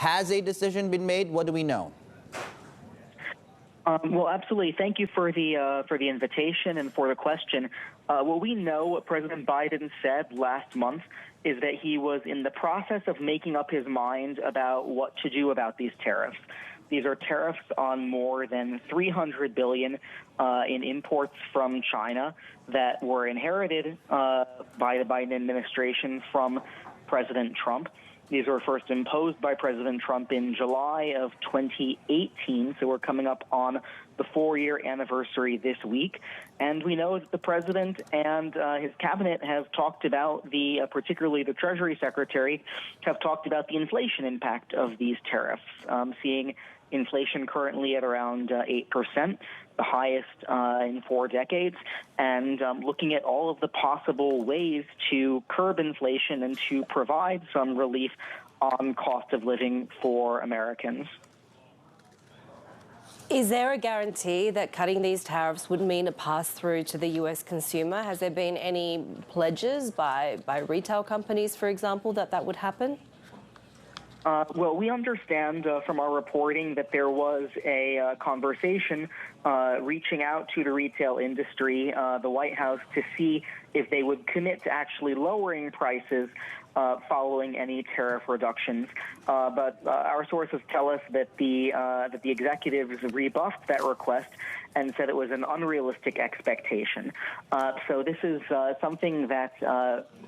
Has a decision been made? What do we know? Well, absolutely. Thank you for the invitation and for the question. What we know, what President Biden said last month, is that he was in the process of making up his mind about what to do about these tariffs. These are tariffs on more than $300 billion in imports from China that were inherited by the Biden administration from President Trump. These were first imposed by President Trump in July of 2018, so we're coming up on the 4-year anniversary this week. And we know that the president and his cabinet have talked about particularly the Treasury Secretary, have talked about the inflation impact of these tariffs, seeing inflation currently at around 8%, the highest in 4 decades, and looking at all of the possible ways to curb inflation and to provide some relief on cost of living for Americans. Is there a guarantee that cutting these tariffs would mean a pass-through to the US consumer? Has there been any pledges by retail companies, for example, that would happen? Well, we understand from our reporting that there was a conversation reaching out to the retail industry, the White House, to see if they would commit to actually lowering prices following any tariff reductions. But our sources tell us that the executives rebuffed that request and said it was an unrealistic expectation. So this is something that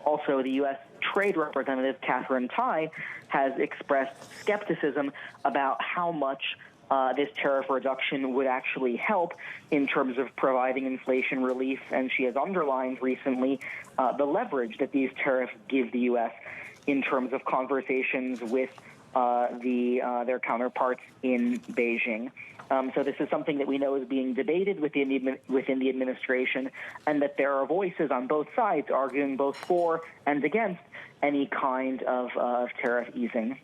also the U.S. Trade Representative Catherine Tai has expressed skepticism about how much this tariff reduction would actually help in terms of providing inflation relief, and she has underlined recently the leverage that these tariffs give the U.S. in terms of conversations with their counterparts in Beijing. So this is something that we know is being debated within the administration, and that there are voices on both sides arguing both for and against any kind of tariff easing.